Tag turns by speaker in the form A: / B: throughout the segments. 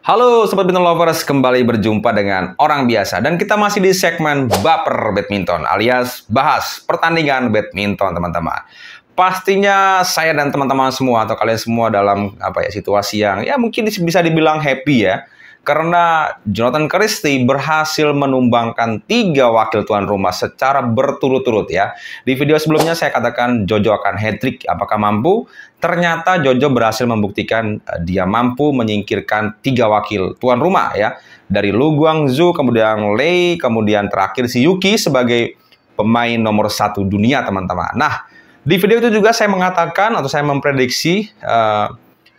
A: Halo Sobat Badminton Lovers, kembali berjumpa dengan orang biasa. Dan kita masih di segmen Baper Badminton, alias bahas pertandingan badminton, teman-teman. Pastinya saya dan teman-teman semua, atau kalian semua dalam situasi yang mungkin bisa dibilang happy ya. Karena Jonathan Christie berhasil menumbangkan 3 wakil tuan rumah secara berturut-turut ya. Di video sebelumnya saya katakan Jojo akan hat-trick, apakah mampu? Ternyata Jojo berhasil membuktikan dia mampu menyingkirkan 3 wakil tuan rumah ya. Dari Lu Guangzhou, kemudian Lei, kemudian terakhir si Yuki sebagai pemain nomor 1 dunia, teman-teman. Nah, di video itu juga saya mengatakan atau saya memprediksi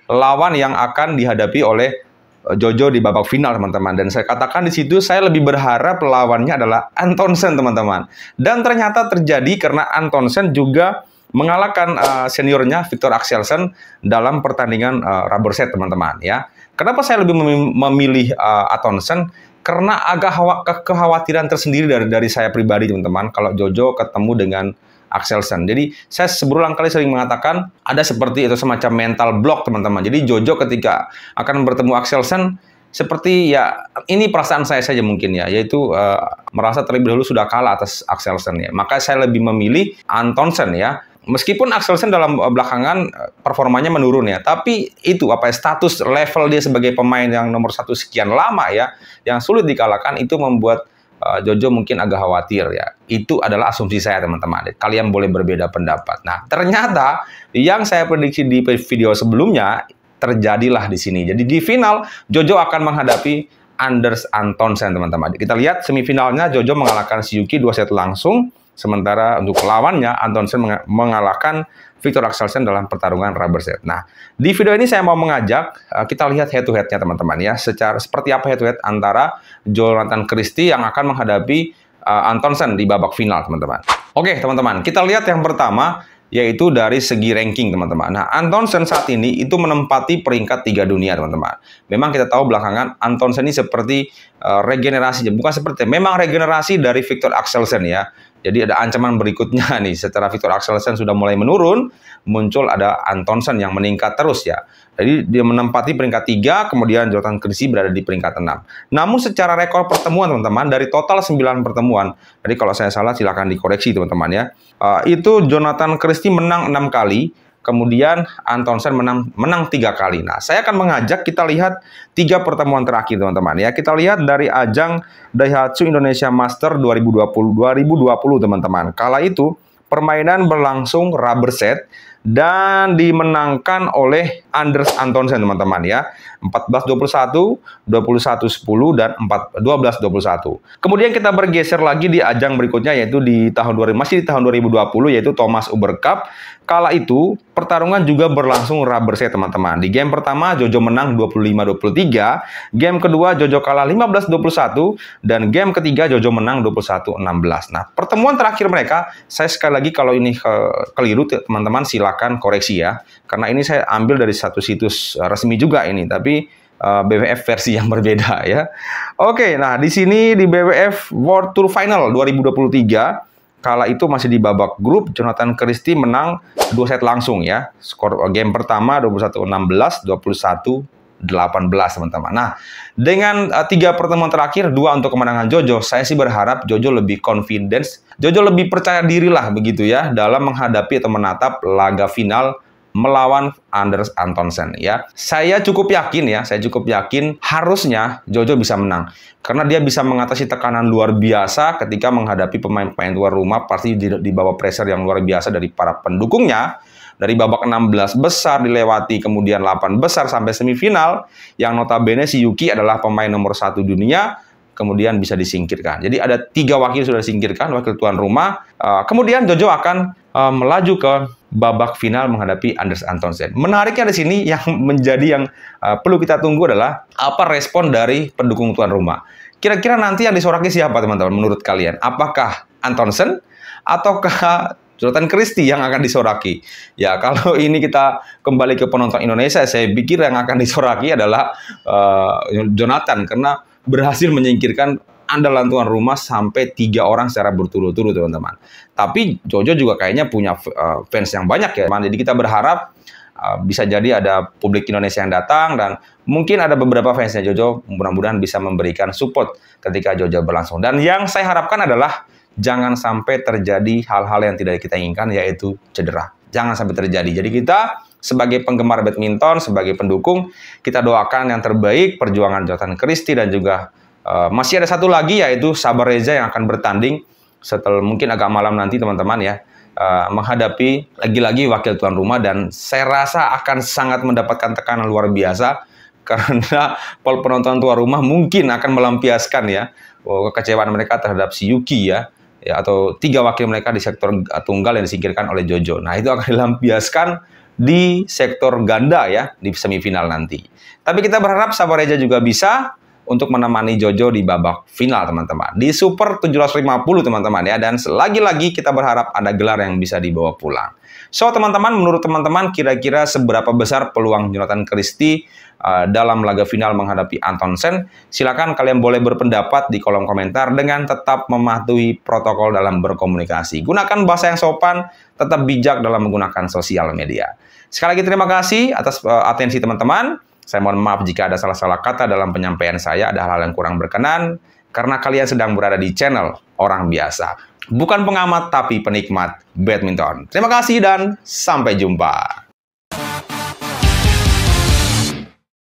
A: lawan yang akan dihadapi oleh Jojo di babak final, teman-teman. Dan saya katakan di situ saya lebih berharap lawannya adalah Antonsen, teman-teman. Dan ternyata terjadi karena Antonsen juga mengalahkan seniornya Viktor Axelsen dalam pertandingan rubber set, teman-teman ya. Kenapa saya lebih memilih Antonsen? Karena agak kekhawatiran tersendiri dari saya pribadi, teman-teman, kalau Jojo ketemu dengan Axelsen. Jadi saya berulang kali sering mengatakan ada seperti itu semacam mental block, teman-teman. Jadi Jojo ketika akan bertemu Axelsen seperti ini perasaan saya saja mungkin ya, yaitu merasa terlebih dahulu sudah kalah atas Axelsen ya. Maka saya lebih memilih Antonsen ya. Meskipun Axelsen dalam belakangan performanya menurun ya, tapi itu status level dia sebagai pemain yang nomor 1 sekian lama ya, yang sulit dikalahkan, itu membuat Jojo mungkin agak khawatir ya. Itu adalah asumsi saya, teman-teman. Kalian boleh berbeda pendapat. Nah, ternyata yang saya prediksi di video sebelumnya terjadilah di sini. Jadi di final Jojo akan menghadapi Anders Antonsen, teman-teman. Kita lihat semifinalnya Jojo mengalahkan si Yuki 2 set langsung, sementara untuk lawannya Antonsen mengalahkan Viktor Axelsen dalam pertarungan rubber set. Nah, di video ini saya mau mengajak kita lihat head to head-nya, teman-teman ya. Seperti apa head to head antara Jonathan Christie yang akan menghadapi Antonsen di babak final, teman-teman. Oke, teman-teman, kita lihat yang pertama yaitu dari segi ranking, teman-teman. Nah, Antonsen saat ini itu menempati peringkat 3 dunia, teman-teman. Memang kita tahu belakangan Antonsen ini seperti regenerasi, bukan seperti, memang regenerasi dari Viktor Axelsen ya. Jadi ada ancaman berikutnya nih, setelah Viktor Axelsen sudah mulai menurun, muncul ada Antonsen yang meningkat terus ya. Jadi dia menempati peringkat 3, kemudian Jonathan Christie berada di peringkat 6. Namun secara rekor pertemuan, teman-teman, dari total 9 pertemuan, jadi kalau saya salah silakan dikoreksi, teman-teman ya. Itu Jonathan Christie menang 6 kali, kemudian Antonsen menang 3 kali. Nah, saya akan mengajak kita lihat 3 pertemuan terakhir, teman-teman ya. Kita lihat dari ajang Daihatsu Indonesia Master 2020, teman-teman. Kala itu permainan berlangsung rubber set dan dimenangkan oleh Anders Antonsen, teman-teman ya. 14-21, 21-10, dan 12-21. Kemudian kita bergeser lagi di ajang berikutnya, yaitu di tahun 2020, yaitu Thomas Uber Cup. Kala itu pertarungan juga berlangsung rubber set, teman-teman. Di game pertama Jojo menang 25-23, game kedua Jojo kalah 15-21, dan game ketiga Jojo menang 21-16. Nah, pertemuan terakhir mereka, saya sekali lagi kalau ini keliru, teman-teman silakan koreksi ya. Karena ini saya ambil dari satu situs resmi juga ini, tapi BWF versi yang berbeda ya. Oke, nah di sini di BWF World Tour Final 2023, kala itu masih di babak grup, Jonathan Christie menang 2 set langsung ya. Skor game pertama 21-16, 21-18, teman-teman. Nah, dengan 3 pertemuan terakhir, 2 untuk kemenangan Jojo, saya sih berharap Jojo lebih confidence, Jojo lebih percaya diri lah begitu ya dalam menghadapi atau menatap laga final melawan Anders Antonsen ya. Saya cukup yakin harusnya Jojo bisa menang. Karena dia bisa mengatasi tekanan luar biasa ketika menghadapi pemain-pemain luar rumah, pasti di bawah pressure yang luar biasa dari para pendukungnya. Dari babak 16 besar dilewati, kemudian 8 besar sampai semifinal, yang notabene si Yuki adalah pemain nomor 1 dunia, kemudian bisa disingkirkan. Jadi ada 3 wakil sudah disingkirkan, wakil tuan rumah. Kemudian Jojo akan melaju ke babak final menghadapi Anders Antonsen. Menariknya di sini yang perlu kita tunggu adalah apa respon dari pendukung tuan rumah. Kira-kira nanti yang disoraki siapa, teman-teman, menurut kalian? Apakah Antonsen ataukah Jonathan Christie yang akan disoraki? Ya, kalau ini kita kembali ke penonton Indonesia, saya pikir yang akan disoraki adalah Jonathan, karena berhasil menyingkirkan andalan tuan rumah sampai 3 orang secara berturut-turut, teman-teman. Tapi Jojo juga kayaknya punya fans yang banyak ya. Jadi kita berharap bisa jadi ada publik Indonesia yang datang dan mungkin ada beberapa fansnya Jojo mudah-mudahan bisa memberikan support ketika Jojo berlangsung. Dan yang saya harapkan adalah jangan sampai terjadi hal-hal yang tidak kita inginkan, yaitu cedera. Jangan sampai terjadi. Jadi kita sebagai penggemar badminton, sebagai pendukung, kita doakan yang terbaik perjuangan Jonathan Christie dan juga masih ada satu lagi yaitu Sabar Reza yang akan bertanding setelah mungkin agak malam nanti teman-teman ya. Menghadapi lagi-lagi wakil tuan rumah dan saya rasa akan sangat mendapatkan tekanan luar biasa karena penonton tuan rumah mungkin akan melampiaskan ya kekecewaan mereka terhadap si Yuki ya atau 3 wakil mereka di sektor tunggal yang disingkirkan oleh Jojo. Nah, itu akan dilampiaskan di sektor ganda ya di semifinal nanti. Tapi kita berharap Sabar Reza juga bisa untuk menemani Jojo di babak final teman-teman. Di Super 750 teman-teman ya. Dan lagi-lagi kita berharap ada gelar yang bisa dibawa pulang. So teman-teman, menurut teman-teman kira-kira seberapa besar peluang Jonathan Christie dalam laga final menghadapi Anton Sen? Silakan kalian boleh berpendapat di kolom komentar dengan tetap mematuhi protokol dalam berkomunikasi. Gunakan bahasa yang sopan, tetap bijak dalam menggunakan sosial media. Sekali lagi terima kasih atas atensi teman-teman. Saya mohon maaf jika ada salah-salah kata dalam penyampaian saya, ada hal yang kurang berkenan, karena kalian sedang berada di channel Orang Biasa. Bukan pengamat, tapi penikmat badminton. Terima kasih dan sampai jumpa.